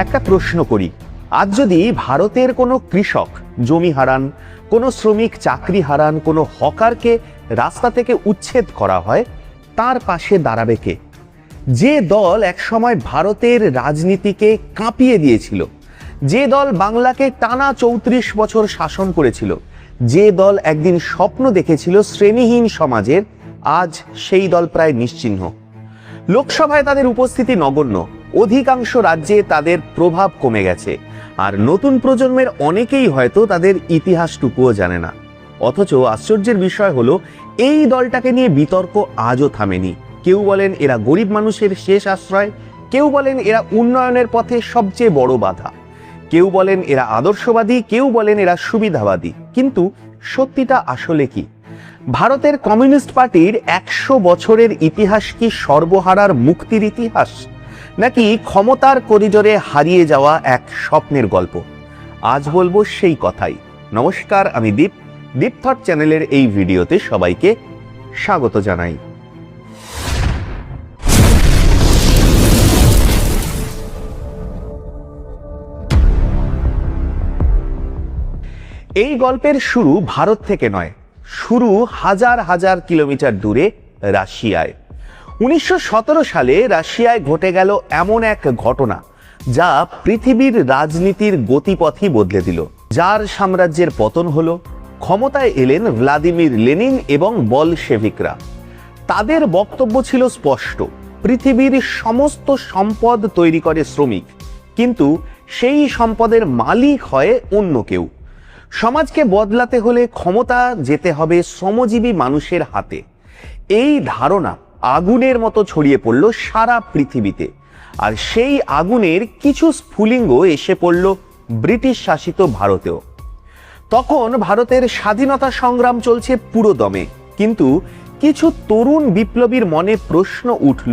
একটা প্রশ্ন করি, আজ যদি ভারতের কোনো কৃষক জমি হারান, কোনো শ্রমিক চাকরি হারান, কোনো হকারকে রাস্তা থেকে উচ্ছেদ করা হয়, তার পাশে দাঁড়াবে কে? যে দল একসময় ভারতের রাজনীতিকে কাঁপিয়ে দিয়েছিল, যে দল বাংলাকে টানা 34 বছর শাসন করেছিল, যে দল একদিন স্বপ্ন দেখেছিল শ্রেণীহীন সমাজের, আজ সেই দল প্রায় নিশ্চিহ্ন। লোকসভায় তাদের উপস্থিতি নগণ্য, অধিকাংশ রাজ্যে তাদের প্রভাব কমে গেছে, আর নতুন প্রজন্মের অনেকেই হয়তো তাদের ইতিহাসটুকুও জানে না। অথচ আশ্চর্যের বিষয় হলো, এই দলটাকে নিয়ে বিতর্ক আজও থামেনি। কেউ বলেন এরা গরিব মানুষের শেষ আশ্রয়, কেউ বলেন এরা উন্নয়নের পথে সবচেয়ে বড় বাধা, কেউ বলেন এরা আদর্শবাদী, কেউ বলেন এরা সুবিধাবাদী। কিন্তু সত্যিটা আসলে কি? ভারতের কমিউনিস্ট পার্টির 100 বছরের ইতিহাস কি সর্বহারার মুক্তির ইতিহাস, নাকি ক্ষমতার করিডোরে হারিয়ে যাওয়া এক স্বপ্নের গল্প? আজ বলবো সেই কথাই। নমস্কার, আমি দীপ থট চ্যানেলের এই ভিডিওতে সবাইকে স্বাগত জানাই। এই গল্পের শুরু ভারত থেকে নয়, শুরু হাজার হাজার কিলোমিটার দূরে রাশিয়ায়। 1917 সালে রাশিয়ায় ঘটে গেল এমন এক ঘটনা যা পৃথিবীর রাজনীতির গতিপথই বদলে দিল। জার সাম্রাজ্যের পতন হলো, ক্ষমতায় এলেন ভ্লাদিমির লেনিন এবং বলশেভিকরা। তাদের বক্তব্য ছিল স্পষ্ট, পৃথিবীর সমস্ত সম্পদ তৈরি করে শ্রমিক, কিন্তু সেই সম্পদের মালিক হয় অন্য কেউ। সমাজকে বদলাতে হলে ক্ষমতা যেতে হবে শ্রমজীবী মানুষের হাতে। এই ধারণা আগুনের মতো ছড়িয়ে পড়ল সারা পৃথিবীতে, আর সেই আগুনের কিছু স্ফুলিঙ্গ এসে পড়ল ব্রিটিশ শাসিত ভারতেও। তখন ভারতের স্বাধীনতা সংগ্রাম চলছে পুরো দমে, কিন্তু কিছু তরুণ বিপ্লবীর মনে প্রশ্ন উঠল,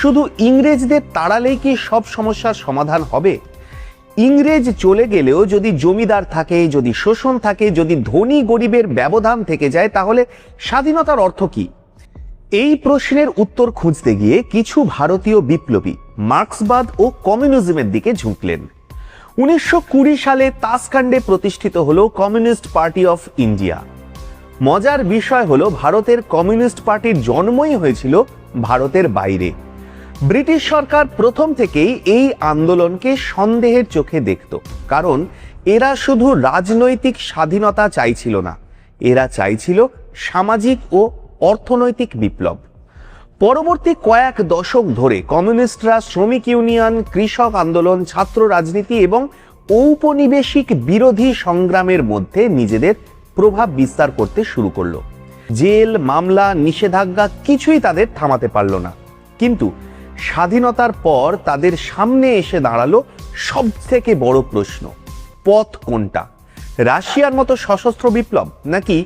শুধু ইংরেজদের তাড়ালেই কি সব সমস্যার সমাধান হবে? ইংরেজ চলে গেলেও যদি জমিদার থাকে, যদি শোষণ থাকে, যদি ধনী গরিবের ব্যবধান থেকে যায়, তাহলে স্বাধীনতার অর্থ কি? এই প্রশ্নের উত্তর খুঁজতে গিয়ে কিছু ভারতীয় বিপ্লবী মার্ক্সবাদ ও কমিউনিজমের দিকে ঝুঁকলেন। 1920 সালে তাসখান্ডে প্রতিষ্ঠিত হলো কমিউনিস্ট পার্টি অফ ইন্ডিয়া। মজার বিষয় হলো, ভারতের কমিউনিস্ট পার্টির জন্মই হয়েছিল ভারতের বাইরে। ব্রিটিশ সরকার প্রথম থেকেই এই আন্দোলনকে সন্দেহের চোখে দেখত, কারণ এরা শুধু রাজনৈতিক স্বাধীনতা চাইছিল না, এরা চাইছিল সামাজিক ও অর্থনৈতিক বিপ্লব। পরবর্তী কয়েক দশক ধরে কমিউনিস্টরা শ্রমিক ইউনিয়ন, কৃষক আন্দোলন, ছাত্র রাজনীতি এবং ঔপনিবেশিক বিরোধী সংগ্রামের মধ্যে নিজেদের প্রভাব বিস্তার করতে শুরু করলো। জেল, মামলা, নিষেধাজ্ঞা কিছুই তাদের থামাতে পারল না। কিন্তু স্বাধীনতার পর তাদের সামনে এসে দাঁড়ালো সবথেকে বড় প্রশ্ন, পথ কোনটা? রাশিয়ার মতো সশস্ত্র বিপ্লব, নাকি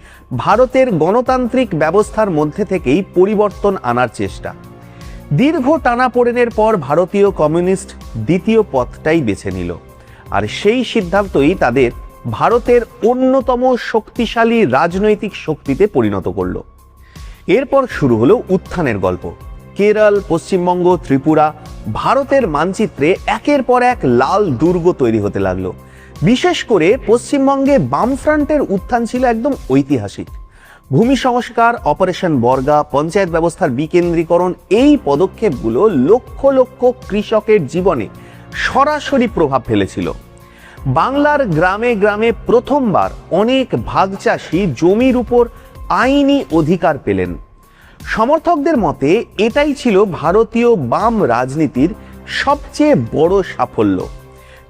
ভারতের গণতান্ত্রিক ব্যবস্থার মধ্যে থেকেই পরিবর্তন আনার চেষ্টা? দীর্ঘ টানাপোড়েনের পর ভারতীয় কমিউনিস্ট দ্বিতীয় পথটাই বেছে নিল, আর সেই সিদ্ধান্তই তাদের ভারতের অন্যতম শক্তিশালী রাজনৈতিক শক্তিতে পরিণত করল। এরপর শুরু হলো উত্থানের গল্প। কেরল, পশ্চিমবঙ্গ, ত্রিপুরা, ভারতের মানচিত্রে একের পর এক লাল দুর্গ তৈরি হতে লাগলো। বিশেষ করে পশ্চিমবঙ্গে বামফ্রন্টের উত্থান ছিল একদম ঐতিহাসিক। ভূমি সংস্কার, অপারেশন বর্গা, পঞ্চায়েত ব্যবস্থার বিকেন্দ্রীকরণ, এই পদক্ষেপগুলো লক্ষ লক্ষ কৃষকের জীবনে সরাসরি প্রভাব ফেলেছিল। বাংলার গ্রামে গ্রামে প্রথমবার অনেক ভাগচাষী জমির উপর আইনি অধিকার পেলেন। সমর্থকদের মতে এটাই ছিল ভারতীয় বাম রাজনীতির সবচেয়ে বড় সাফল্য,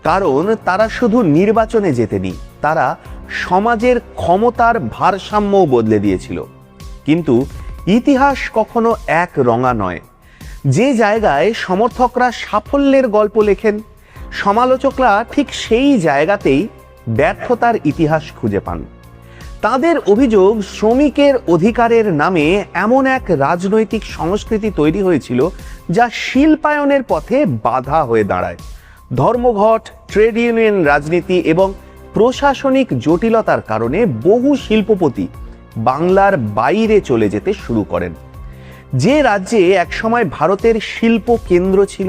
কারণ তারা শুধু নির্বাচনে জেতেনি, তারা সমাজের ক্ষমতার ভারসাম্যও বদলে দিয়েছিল। কিন্তু ইতিহাস কখনো এক রঙা নয়। যে জায়গায় সমর্থকরা সাফল্যের গল্প লেখেন, সমালোচকরা ঠিক সেই জায়গাতেই ব্যর্থতার ইতিহাস খুঁজে পান। তাদের অভিযোগ, শ্রমিকের অধিকারের নামে এমন এক রাজনৈতিক সংস্কৃতি তৈরি হয়েছিল যা শিল্পায়নের পথে বাধা হয়ে দাঁড়ায়। ধর্মঘট, ট্রেড ইউনিয়ন রাজনীতি এবং প্রশাসনিক জটিলতার কারণে বহু শিল্পপতি বাংলার বাইরে চলে যেতে শুরু করেন। যে রাজ্যে একসময় ভারতের শিল্প কেন্দ্র ছিল,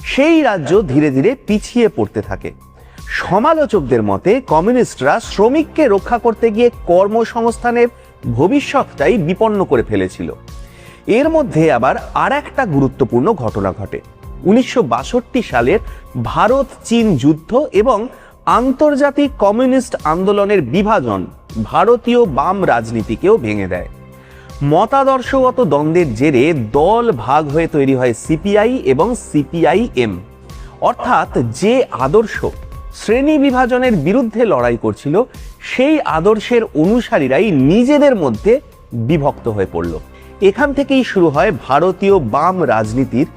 সেই রাজ্য ধীরে ধীরে পিছিয়ে পড়তে থাকে। সমালোচকদের মতে কমিউনিস্টরা শ্রমিককে রক্ষা করতে গিয়ে কর্মসংস্থানের ভবিষ্যৎটাই বিপন্ন করে ফেলেছিল। এর মধ্যে আবার আর একটা গুরুত্বপূর্ণ ঘটনা ঘটে। 1962 সালের ভারত চীন যুদ্ধ এবং আন্তর্জাতিক কমিউনিস্ট আন্দোলনের বিভাজন ভারতীয় বাম রাজনীতিকেও ভেঙে দেয়। মতাদর্শগত দ্বন্দ্বের জেরে দল ভাগ হয়ে তৈরি হয় সিপিআই এবং সিপিআইএম, অর্থাৎ যে আদর্শ শ্রেণী বিভাজনের বিরুদ্ধে লড়াই করছিল সেই আদর্শের অনুসারীরাই নিজেদের মধ্যে বিভক্ত হয়ে পড়ল। এখান থেকেই শুরু হয় ভারতীয় বাম রাজনীতির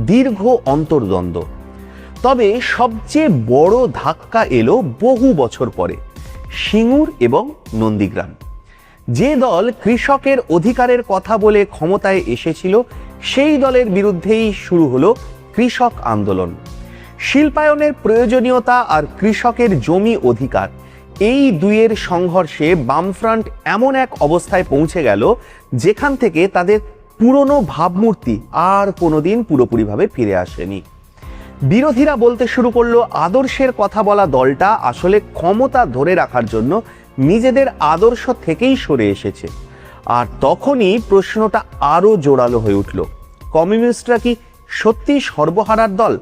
দীর্ঘ অন্তর্দ্বন্দ্ব। তবে সবচেয়ে বড় ধাক্কা এলো বহু বছর পরে, সিঙ্গুর এবং নন্দীগ্রাম। যে দল কৃষকের অধিকারের কথা বলে ক্ষমতায় এসেছিল সেই দলের বিরুদ্ধেই শুরু হলো কৃষক আন্দোলন। শিল্পায়নের প্রয়োজনীয়তা আর কৃষকের জমি অধিকার, এই দুইয়ের সংঘর্ষে বামফ্রন্ট এমন এক অবস্থায় পৌঁছে গেল যেখান থেকে তাদের পুরনো ভাবমূর্তি আর কোনোদিন পুরোপুরিভাবে ফিরে আসেনি। বিরোধীরা বলতে শুরু করলো আদর্শের কথা বলা দলটা আসলে ক্ষমতা ধরে রাখার জন্য নিজেদের আদর্শ থেকেই সরে এসেছে। আর তখনই প্রশ্নটা আরো জোরালো হয়ে উঠল, কমিউনিস্টরা কি সত্যি সর্বহারার দল,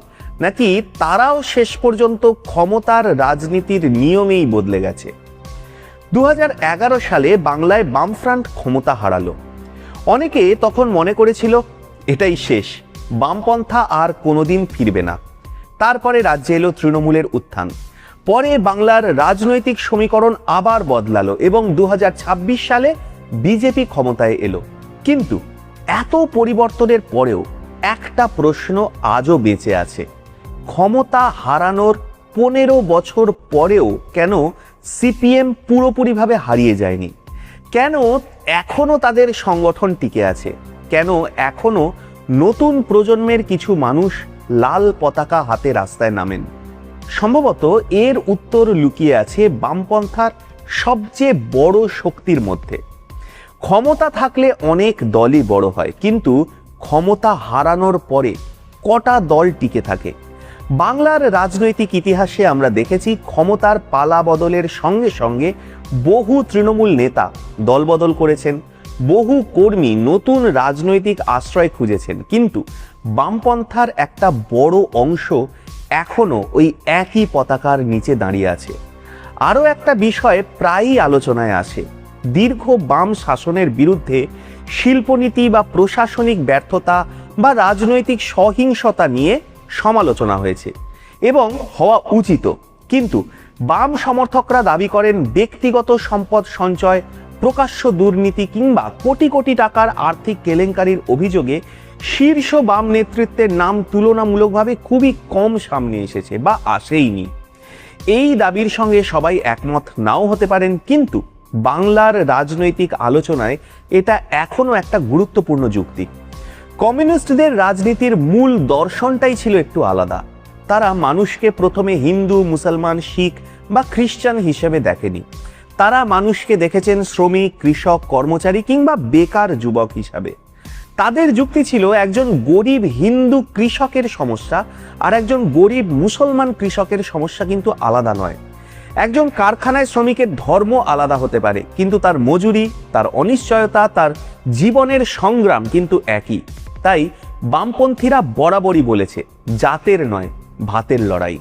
নাকি তারাও শেষ পর্যন্ত ক্ষমতার রাজনীতির নিয়মেই বদলে গেছে? 2011 সালে বাংলায় বামফ্রন্ট ক্ষমতা হারালো। অনেকে তখন মনে করেছিল এটাই শেষ, বামপন্থা আর কোনোদিন ফিরবে না। তারপরে রাজ্যে এলো তৃণমূলের উত্থান। পরে বাংলার রাজনৈতিক সমীকরণ আবার বদলালো এবং 2026 সালে বিজেপি ক্ষমতায় এলো। কিন্তু এত পরিবর্তনের পরেও একটা প্রশ্ন আজও বেঁচে আছে, ক্ষমতা হারানোর 15 বছর পরেও কেন সিপিএম পুরোপুরিভাবে হারিয়ে যায়নি? কেন এখনো তাদের সংগঠন টিকে আছে? কেন এখনো নতুন প্রজন্মের কিছু মানুষ লাল পতাকা হাতে রাস্তায় নামেন? সম্ভবত এর উত্তর লুকিয়ে আছে বামপন্থার সবচেয়ে বড় শক্তির মধ্যে। ক্ষমতা থাকলে অনেক দলই বড় হয়, কিন্তু ক্ষমতা হারানোর পরে কটা দল টিকে থাকে? বাংলার রাজনৈতিক ইতিহাসে আমরা দেখেছি ক্ষমতার পালা বদলের সঙ্গে সঙ্গে বহু তৃণমূল নেতা দলবদল করেছেন, বহু কর্মী নতুন রাজনৈতিক আশ্রয় খুঁজেছেন, কিন্তু বামপন্থার একটা বড় অংশ এখনো ওই একই পতাকার নিচে দাঁড়িয়ে আছে। আরও একটা বিষয় প্রায়ই আলোচনায় আসে, দীর্ঘ বাম শাসনের বিরুদ্ধে শিল্পনীতি বা প্রশাসনিক ব্যর্থতা বা রাজনৈতিক সহিংসতা নিয়ে সমালোচনা হয়েছে এবং হওয়া উচিত। কিন্তু বাম সমর্থকরা দাবি করেন ব্যক্তিগত সম্পদ সঞ্চয়, প্রকাশ্য দুর্নীতি কিংবা কোটি কোটি টাকার আর্থিক কেলেঙ্কারির অভিযোগে শীর্ষ বাম নেতৃত্বের নাম তুলনামূলকভাবে খুবই কম সামনে এসেছে বা আসেইনি। এই দাবির সঙ্গে সবাই একমত নাও হতে পারেন, কিন্তু বাংলার রাজনৈতিক আলোচনায় এটা এখনো একটা গুরুত্বপূর্ণ যুক্তি। কমিউনিস্টদের রাজনীতির মূল দর্শনটাই ছিল একটু আলাদা। তারা মানুষকে প্রথমে হিন্দু, মুসলমান, শিখ বা খ্রিস্টান হিসেবে দেখেনি। তারা মানুষকে দেখেছেন শ্রমিক, কৃষক, কর্মচারী কিংবা বেকার যুবক হিসাবে। তাদের যুক্তি ছিল একজন গরিব হিন্দু কৃষকের সমস্যা আর একজন গরিব মুসলমান কৃষকের সমস্যা কিন্তু আলাদা নয়। একজন কারখানায় শ্রমিকের ধর্ম আলাদা হতে পারে, কিন্তু তার মজুরি, তার অনিশ্চয়তা, তার জীবনের সংগ্রাম কিন্তু একই। তাই বামপন্থীরা বরাবরই বলেছে জাতের নয়, ভাতের লড়াই।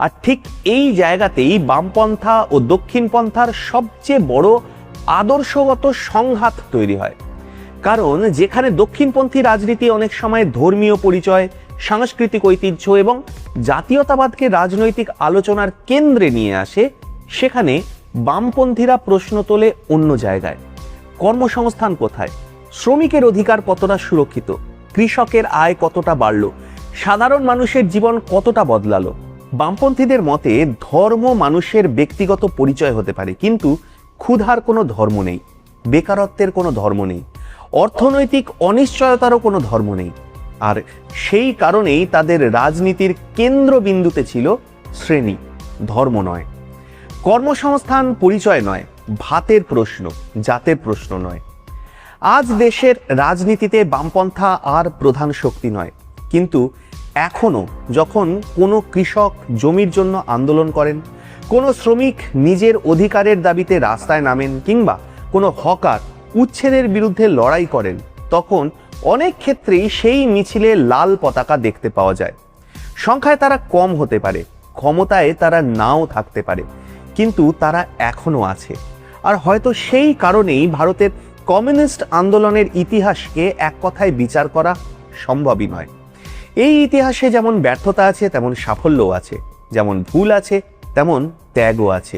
আর ঠিক এই জায়গাতেই বামপন্থা ও দক্ষিণপন্থার সবচেয়ে বড় আদর্শগত সংঘাত তৈরি হয়। কারণ যেখানে দক্ষিণপন্থী রাজনীতি অনেক সময় ধর্মীয় পরিচয়, সাংস্কৃতিক ঐতিহ্য এবং জাতীয়তাবাদকে রাজনৈতিক আলোচনার কেন্দ্রে নিয়ে আসে, সেখানে বামপন্থীরা প্রশ্ন তোলে অন্য জায়গায়। কর্মসংস্থান কোথায়? শ্রমিকের অধিকার কতটা সুরক্ষিত? কৃষকের আয় কতটা বাড়ল? সাধারণ মানুষের জীবন কতটা বদলালো? বামপন্থীদের মতে ধর্ম মানুষের ব্যক্তিগত পরিচয় হতে পারে, কিন্তু ক্ষুধার কোনো ধর্ম নেই, বেকারত্বের কোনো ধর্ম নেই, অর্থনৈতিক অনিশ্চয়তারও কোনো ধর্ম নেই। আর সেই কারণেই তাদের রাজনীতির কেন্দ্রবিন্দুতে ছিল শ্রেণী, ধর্ম নয়। কর্মসংস্থান পরিচয় নয়, ভাতের প্রশ্ন, জাতের প্রশ্ন নয়। আজ দেশের রাজনীতিতে বামপন্থা আর প্রধান শক্তি নয়, কিন্তু এখনও যখন কোনো কৃষক জমির জন্য আন্দোলন করেন, কোনো শ্রমিক নিজের অধিকারের দাবিতে রাস্তায় নামেন, কিংবা কোনো হকার উচ্ছেদের বিরুদ্ধে লড়াই করেন, তখন অনেক ক্ষেত্রেই সেই মিছিলে লাল পতাকা দেখতে পাওয়া যায়। সংখ্যায় তারা কম হতে পারে, ক্ষমতায় তারা নাও থাকতে পারে, কিন্তু তারা এখনো আছে। আর হয়তো সেই কারণেই ভারতের কমিউনিস্ট আন্দোলনের ইতিহাসকে এক কথায় বিচার করা সম্ভবই নয়। এই ইতিহাসে যেমন ব্যর্থতা আছে তেমন সাফল্যও আছে, যেমন ভুল আছে তেমন ত্যাগও আছে,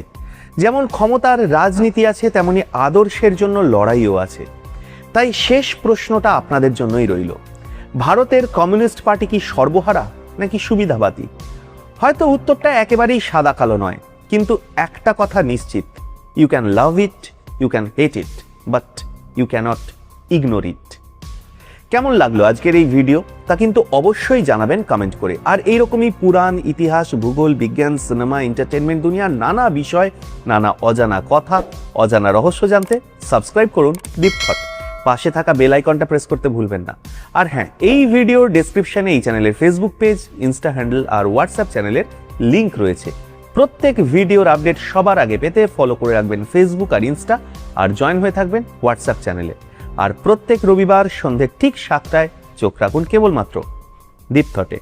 যেমন ক্ষমতার রাজনীতি আছে তেমনি আদর্শের জন্য লড়াইও আছে। তাই শেষ প্রশ্নটা আপনাদের জন্যই রইল, ভারতের কমিউনিস্ট পার্টি কি সর্বহারা নাকি সুবিধাবাদী? হয়তো উত্তরটা একেবারেই সাদা কালো নয়, কিন্তু একটা কথা নিশ্চিত, you can love it, you can hate it, but you can't ignore it. কেমন লাগলো আজকের এই ভিডিও তা কিন্তু অবশ্যই জানাবেন কমেন্ট করে। আর এইরকমই পুরাণ, ইতিহাস, ভূগোল, বিজ্ঞান, সিনেমা, এন্টারটেনমেন্ট দুনিয়ার নানা বিষয়, নানা অজানা কথা, অজানা রহস্য জানতে সাবস্ক্রাইব করুন দীপথট। পাশে থাকা বেল আইকনটা প্রেস করতে ভুলবেন না। আর হ্যাঁ, এই ভিডিওর ডেসক্রিপশনে এই চ্যানেলের ফেসবুক পেজ, ইনস্টা হ্যান্ডেল আর হোয়াটসঅ্যাপ চ্যানেলের লিংক রয়েছে। প্রত্যেক ভিডিওর আপডেট সবার আগে পেতে ফলো করে রাখবেন ফেসবুক আর ইনস্টা, আর জয়েন হয়ে থাকবেন হোয়াটসঅ্যাপ চ্যানেলে। আর প্রত্যেক রবিবার সন্ধে ঠিক 7টায় চোখ রাখুন কেবলমাত্র দীপথটে।